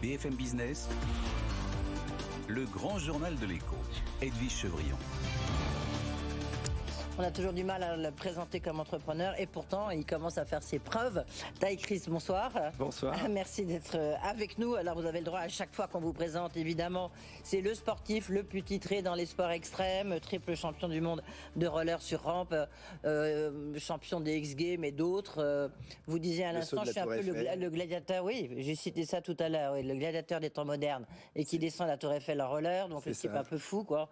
BFM Business, le grand journal de l'écho, Edwige Chevrillon. On a toujours du mal à le présenter comme entrepreneur et pourtant il commence à faire ses preuves. Taï Chris, bonsoir. Bonsoir. Merci d'être avec nous. Alors vous avez le droit à chaque fois qu'on vous présente, évidemment, c'est le sportif le plus titré dans les sports extrêmes, triple champion du monde de roller sur rampe, champion des X Games et d'autres. Vous disiez à l'instant, je suis un peu le gladiateur, oui, j'ai cité ça tout à l'heure, oui, le gladiateur des temps modernes et qui descend la Tour Eiffel en roller, donc le type un peu fou, quoi.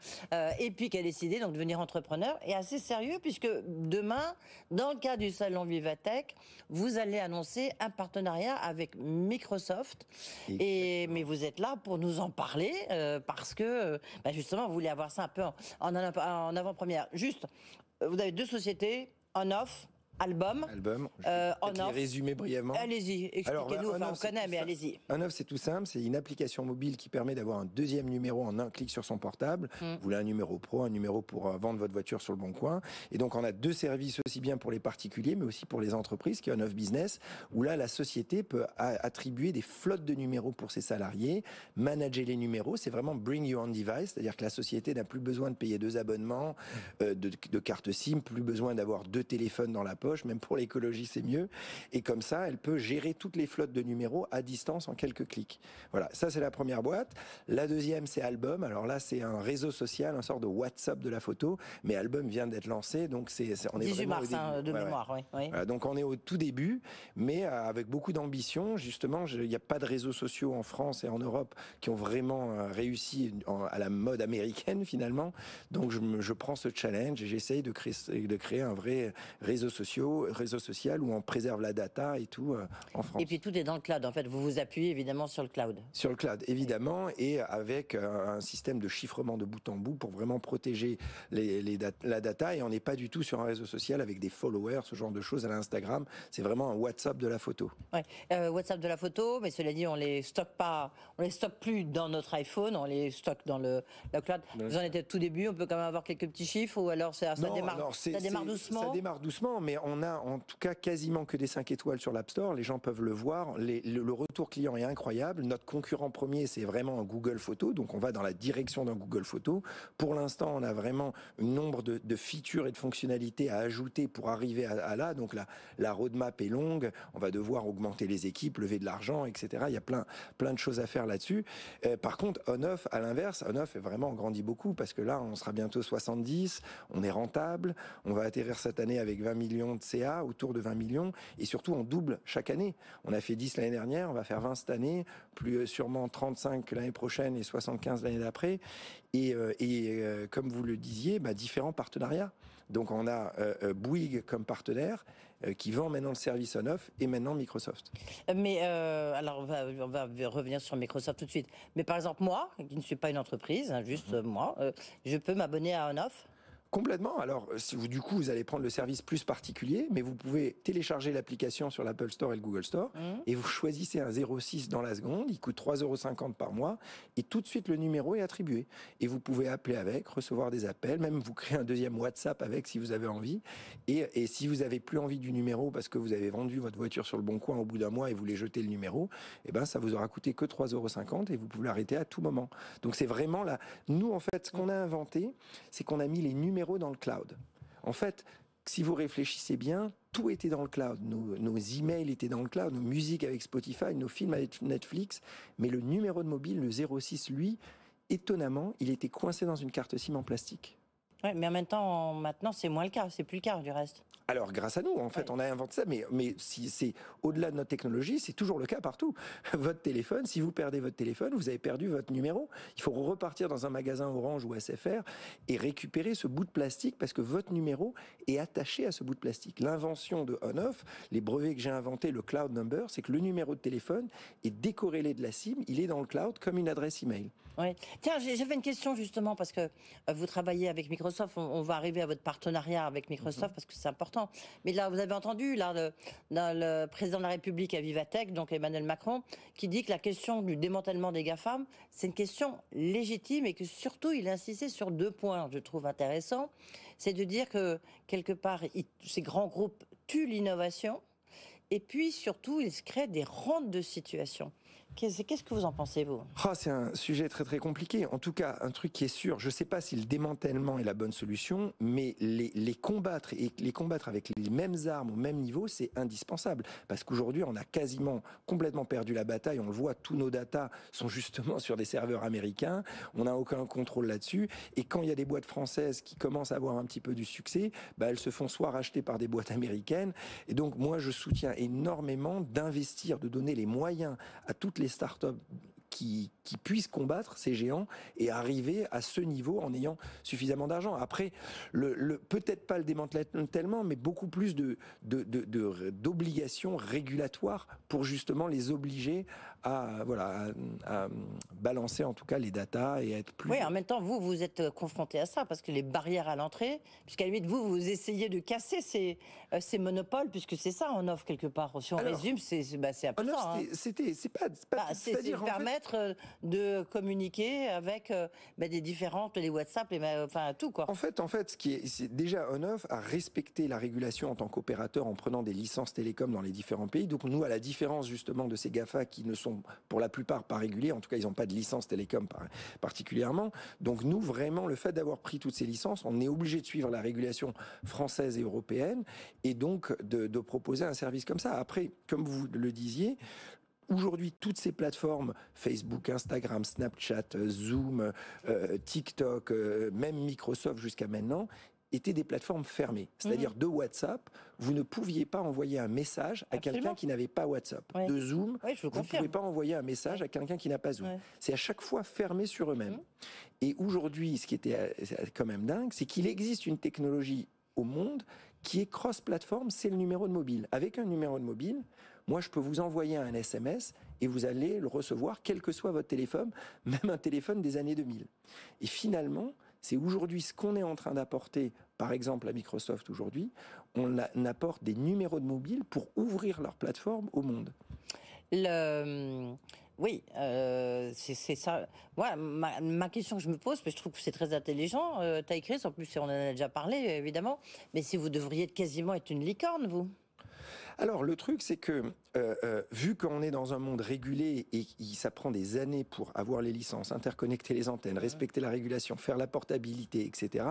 Et puis qui a décidé donc de devenir entrepreneur et assez sérieux puisque demain, dans le cadre du salon Vivatech, vous allez annoncer un partenariat avec Microsoft. Mais vous êtes là pour nous en parler parce que justement, vous voulez avoir ça un peu en avant-première. Juste, vous avez deux sociétés, On-Off. Album, on-off. Résumer brièvement. Allez-y, expliquez-nous, on connaît, mais allez-y. On-off, c'est tout simple, c'est une application mobile qui permet d'avoir un deuxième numéro en un clic sur son portable. Vous voulez un numéro pro, un numéro pour vendre votre voiture sur le bon coin. Et donc, on a deux services aussi bien pour les particuliers, mais aussi pour les entreprises, qui est On-off Business, où là, la société peut attribuer des flottes de numéros pour ses salariés, manager les numéros. C'est vraiment bring your own device, c'est-à-dire que la société n'a plus besoin de payer deux abonnements, de carte SIM, plus besoin d'avoir deux téléphones dans la poche. Même pour l'écologie, c'est mieux. Et comme ça, elle peut gérer toutes les flottes de numéros à distance en quelques clics. Voilà, ça c'est la première boîte. La deuxième, c'est Album. Alors là, c'est un réseau social, un sort de WhatsApp de la photo. Mais Album vient d'être lancé, donc on est 18 vraiment mars, au début. De mémoire, oui. Voilà, donc on est au tout début, mais avec beaucoup d'ambition. Justement, il n'y a pas de réseaux sociaux en France et en Europe qui ont vraiment réussi à la mode américaine finalement. Donc je prends ce challenge et j'essaye de créer un vrai réseau social où on préserve la data et tout en France. Et puis tout est dans le cloud. En fait, vous vous appuyez évidemment sur le cloud. Sur le cloud, évidemment, et avec un système de chiffrement de bout en bout pour vraiment protéger la data. Et on n'est pas du tout sur un réseau social avec des followers, ce genre de choses à l'Instagram. C'est vraiment un WhatsApp de la photo. Ouais, WhatsApp de la photo, mais cela dit, on les stocke plus dans notre iPhone, on les stocke dans le cloud. Vous en êtes au tout début, on peut quand même avoir quelques petits chiffres ou alors ça démarre doucement. Ça démarre doucement, mais on a en tout cas quasiment que des 5 étoiles sur l'App Store. Les gens peuvent le voir. Le retour client est incroyable. Notre concurrent premier, c'est vraiment un Google Photo. Donc, on va dans la direction d'un Google Photo. Pour l'instant, on a vraiment un nombre de features et de fonctionnalités à ajouter pour arriver à là. Donc, la roadmap est longue. On va devoir augmenter les équipes, lever de l'argent, etc. Il y a plein de choses à faire là-dessus. Par contre, On-Off, à l'inverse, On-Off est vraiment grandi beaucoup parce que là, on sera bientôt 70. On est rentable. On va atterrir cette année avec 20 millions de CA, autour de 20 millions, et surtout on double chaque année. On a fait 10 l'année dernière, on va faire 20 cette année, plus sûrement 35 l'année prochaine et 75 l'année d'après. Et comme vous le disiez, différents partenariats. Donc on a Bouygues comme partenaire qui vend maintenant le service On-Off et maintenant Microsoft. Mais alors on va revenir sur Microsoft tout de suite. Mais par exemple moi, qui ne suis pas une entreprise, juste moi, je peux m'abonner à On-Off ? Complètement. Alors, du coup, vous allez prendre le service plus particulier, mais vous pouvez télécharger l'application sur l'Apple Store et le Google Store, et vous choisissez un 06 dans la seconde, il coûte 3,50 € par mois, et tout de suite, le numéro est attribué. Et vous pouvez appeler avec, recevoir des appels, même vous créer un deuxième WhatsApp avec si vous avez envie. Et si vous avez plus envie du numéro parce que vous avez vendu votre voiture sur le bon coin au bout d'un mois et vous voulez jeter le numéro, ça vous aura coûté que 3,50 € et vous pouvez l'arrêter à tout moment. Donc, c'est vraiment là. Nous, en fait, ce qu'on a inventé, c'est qu'on a mis les numéros dans le cloud. En fait, si vous réfléchissez bien, tout était dans le cloud. Nos emails étaient dans le cloud, nos musiques avec Spotify, nos films avec Netflix, mais le numéro de mobile, le 06, lui, étonnamment, il était coincé dans une carte SIM en plastique. Ouais, mais en même temps, maintenant, c'est moins le cas, c'est plus le cas du reste. Alors, grâce à nous, en fait, on a inventé ça, mais si c'est au-delà de notre technologie, c'est toujours le cas partout. Votre téléphone, si vous perdez votre téléphone, vous avez perdu votre numéro. Il faut repartir dans un magasin Orange ou SFR et récupérer ce bout de plastique parce que votre numéro est attaché à ce bout de plastique. L'invention de On-Off, les brevets que j'ai inventés, le cloud number, c'est que le numéro de téléphone est décorrélé de la SIM, il est dans le cloud comme une adresse email. Oui. Tiens, j'avais une question justement parce que vous travaillez avec Microsoft, on va arriver à votre partenariat avec Microsoft parce que c'est important. Mais là, vous avez entendu le président de la République à Vivatech, donc Emmanuel Macron, qui dit que la question du démantèlement des GAFAM, c'est une question légitime et que surtout il a insisté sur 2 points, je trouve intéressants. C'est de dire que quelque part, ces grands groupes tuent l'innovation. Et puis surtout, il se crée des rentes de situation. Qu'est-ce que vous en pensez, vous? C'est un sujet très très compliqué. En tout cas, un truc qui est sûr, je ne sais pas si le démantèlement est la bonne solution, mais les combattre et les combattre avec les mêmes armes au même niveau, c'est indispensable. Parce qu'aujourd'hui, on a quasiment complètement perdu la bataille. On le voit, tous nos datas sont justement sur des serveurs américains. On n'a aucun contrôle là-dessus. Et quand il y a des boîtes françaises qui commencent à avoir un petit peu du succès, elles se font soit racheter par des boîtes américaines. Et donc, moi, je soutiens énormément d'investir, de donner les moyens à toutes les startups qui puissent combattre ces géants et arriver à ce niveau en ayant suffisamment d'argent. Après, peut-être pas le démantèlement, mais beaucoup plus d'obligations régulatoires pour justement les obliger à balancer en tout cas les datas et être plus... Oui, en même temps, vous êtes confronté à ça, parce que les barrières à l'entrée, puisqu'à la limite, vous essayez de casser ces monopoles, puisque c'est ça, on offre quelque part. Si on résume, c'est un peu ça. C'est permettre de communiquer avec des différentes, les WhatsApp, enfin tout quoi. En fait, c'est déjà On-Off a respecté la régulation en tant qu'opérateur en prenant des licences télécom dans les différents pays. Donc nous, à la différence justement de ces GAFA qui ne sont pour la plupart pas régulés, en tout cas ils n'ont pas de licence télécom particulièrement. Donc nous, vraiment, le fait d'avoir pris toutes ces licences, on est obligé de suivre la régulation française et européenne et donc de proposer un service comme ça. Après, comme vous le disiez, aujourd'hui, toutes ces plateformes, Facebook, Instagram, Snapchat, Zoom, TikTok, même Microsoft jusqu'à maintenant, étaient des plateformes fermées. C'est-à-dire de WhatsApp, vous ne pouviez pas envoyer un message à quelqu'un qui n'avait pas WhatsApp. Ouais. De Zoom, vous ne pouvez pas envoyer un message à quelqu'un qui n'a pas Zoom. C'est à chaque fois fermé sur eux-mêmes. Et aujourd'hui, ce qui était quand même dingue, c'est qu'il existe une technologie au monde qui est cross-plateforme, c'est le numéro de mobile. Avec un numéro de mobile, moi, je peux vous envoyer un SMS et vous allez le recevoir, quel que soit votre téléphone, même un téléphone des années 2000. Et finalement, c'est aujourd'hui ce qu'on est en train d'apporter, par exemple à Microsoft aujourd'hui, on apporte des numéros de mobile pour ouvrir leur plateforme au monde. Oui, c'est ça. Moi, ma question que je me pose, parce que je trouve que c'est très intelligent, Chris, en plus on en a déjà parlé évidemment, mais si vous devriez quasiment être une licorne, vous. Alors le truc c'est que vu qu'on est dans un monde régulé et ça prend des années pour avoir les licences, interconnecter les antennes, respecter la régulation, faire la portabilité, etc.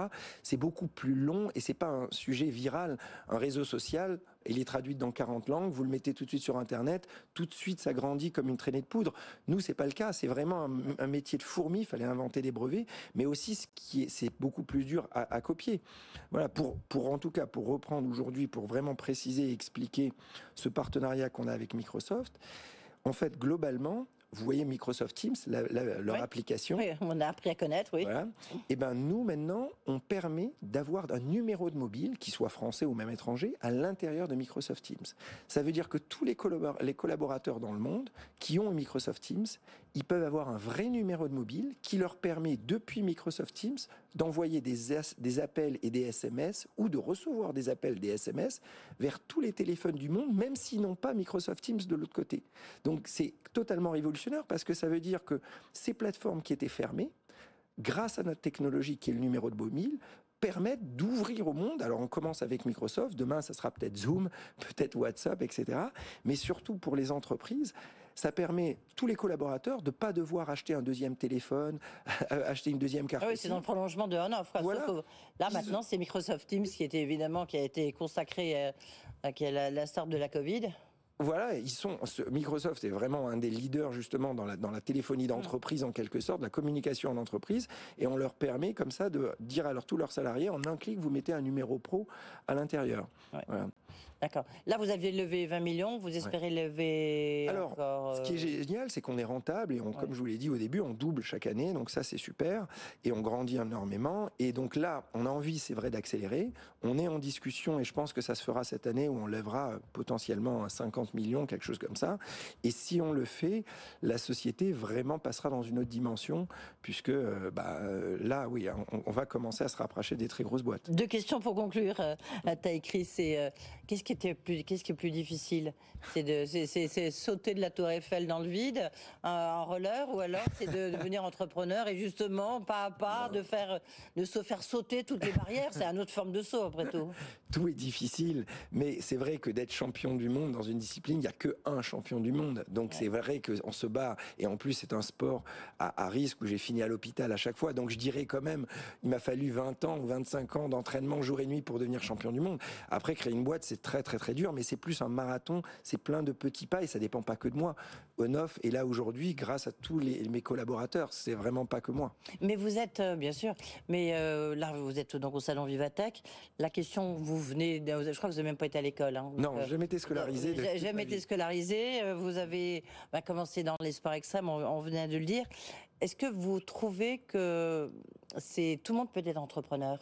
C'est beaucoup plus long et c'est pas un sujet viral. Un réseau social, il est traduit dans 40 langues, vous le mettez tout de suite sur Internet, tout de suite ça grandit comme une traînée de poudre. Nous c'est pas le cas, c'est vraiment un métier de fourmi, il fallait inventer des brevets, mais aussi c'est beaucoup plus dur à copier. Voilà, pour en tout cas pour reprendre aujourd'hui, pour vraiment préciser et expliquer ce partenariat qu'on a avec Microsoft, en fait, globalement, vous voyez Microsoft Teams, leur application. Oui, on a appris à connaître, oui. Voilà. Et ben nous, maintenant, on permet d'avoir un numéro de mobile, qui soit français ou même étranger, à l'intérieur de Microsoft Teams. Ça veut dire que tous les collaborateurs dans le monde qui ont un Microsoft Teams, ils peuvent avoir un vrai numéro de mobile qui leur permet, depuis Microsoft Teams, d'envoyer des appels et des SMS ou de recevoir des appels, des SMS vers tous les téléphones du monde, même s'ils n'ont pas Microsoft Teams de l'autre côté. Donc c'est totalement révolutionnaire parce que ça veut dire que ces plateformes qui étaient fermées, grâce à notre technologie qui est le numéro de mobile, permettent d'ouvrir au monde. Alors on commence avec Microsoft, demain ça sera peut-être Zoom, peut-être WhatsApp, etc. Mais surtout pour les entreprises, ça permet tous les collaborateurs de ne pas devoir acheter un deuxième téléphone, acheter une deuxième carte. Oui, c'est dans le prolongement de On-Off. Voilà. Là, maintenant, c'est Microsoft Teams qui a été consacré qui est la star de la Covid. Voilà, Microsoft est vraiment un des leaders justement dans la téléphonie d'entreprise en quelque sorte, la communication en entreprise, et on leur permet comme ça de dire à tous leurs salariés, en un clic, vous mettez un numéro pro à l'intérieur. Ouais. Voilà. D'accord. Là, vous aviez levé 20 millions, vous espérez lever encore... Ce qui est génial, c'est qu'on est rentable et comme je vous l'ai dit au début, on double chaque année, donc ça c'est super, et on grandit énormément, et donc là, on a envie, c'est vrai, d'accélérer, on est en discussion, et je pense que ça se fera cette année, où on lèvera potentiellement 50 millions, quelque chose comme ça, et si on le fait, la société vraiment passera dans une autre dimension, puisque là, oui, on va commencer à se rapprocher des très grosses boîtes. Deux questions pour conclure, Chris, c'est qu'est-ce qui est plus difficile? C'est sauter de la Tour Eiffel dans le vide, en roller, ou alors c'est de devenir entrepreneur et justement, pas à pas, de se faire sauter toutes les barrières? C'est une autre forme de saut, après tout. Tout est difficile, mais c'est vrai que d'être champion du monde dans une discipline, il n'y a que un champion du monde. Donc c'est vrai qu'on se bat, et en plus c'est un sport à risque où j'ai fini à l'hôpital à chaque fois. Donc je dirais quand même, il m'a fallu 20 ans ou 25 ans d'entraînement jour et nuit pour devenir champion du monde. Après, créer une boîte, c'est très très très dur, mais c'est plus un marathon, c'est plein de petits pas et ça dépend pas que de moi. Onoff est là aujourd'hui grâce à tous mes collaborateurs, c'est vraiment pas que moi. Mais vous êtes, bien sûr, mais là vous êtes donc au salon Vivatech. La question, vous venez, je crois que vous n'avez même pas été à l'école. Hein, non, j'ai jamais été scolarisé. Jamais été scolarisé. Vous avez commencé dans les sports extrêmes, on venait de le dire. Est-ce que vous trouvez que tout le monde peut être entrepreneur?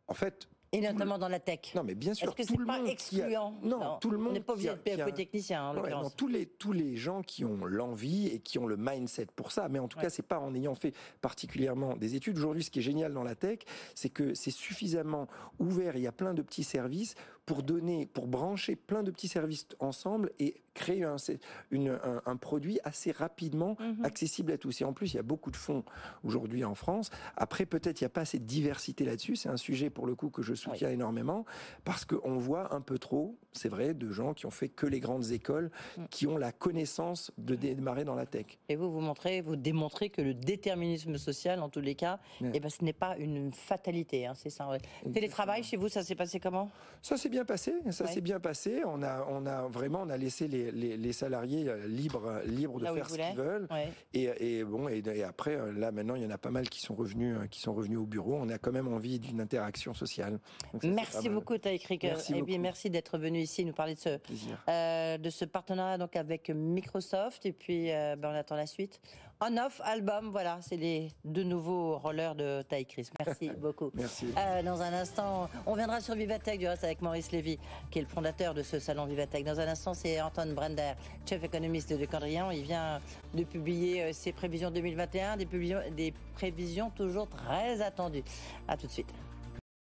En fait, et notamment dans la tech. Non, mais bien sûr. Est-ce que c'est pas excluant? Non, tout le monde. On n'est pas obligé d'être technicien, en l'occurrence. Tous les gens qui ont l'envie et qui ont le mindset pour ça, mais en tout cas, c'est pas en ayant fait particulièrement des études. Aujourd'hui, ce qui est génial dans la tech, c'est que c'est suffisamment ouvert. Il y a plein de petits services pour brancher plein de petits services ensemble et créer un produit assez rapidement accessible à tous. Et en plus, il y a beaucoup de fonds aujourd'hui en France. Après, peut-être il n'y a pas assez de diversité là-dessus. C'est un sujet pour le coup que je soutiens énormément parce qu'on voit un peu trop, c'est vrai, de gens qui ont fait que les grandes écoles, qui ont la connaissance de démarrer dans la tech. Et vous démontrez que le déterminisme social, en tous les cas, ce n'est pas une fatalité. Hein, c'est ça. Télétravail chez vous, ça s'est passé comment? Ça s'est bien passé. S'est bien passé. On a laissé les salariés libres de faire ce qu'ils veulent. Ouais. Et après, là maintenant, il y en a pas mal qui sont revenus au bureau. On a quand même envie d'une interaction sociale. Donc, merci beaucoup, Taïk Ricker. Et puis merci d'être venu ici nous parler de ce partenariat donc avec Microsoft. Et puis on attend la suite. Onoff album, voilà, c'est les deux nouveaux rollers de Taïk Ricker. Merci beaucoup. Merci. Dans un instant, on viendra sur Vivatech du reste avec Maurice Lévy, qui est le fondateur de ce salon Vivatech. Dans un instant, c'est Anton Brender, chef économiste de Candrian. Il vient de publier ses prévisions 2021, des prévisions toujours très attendues. À tout de suite.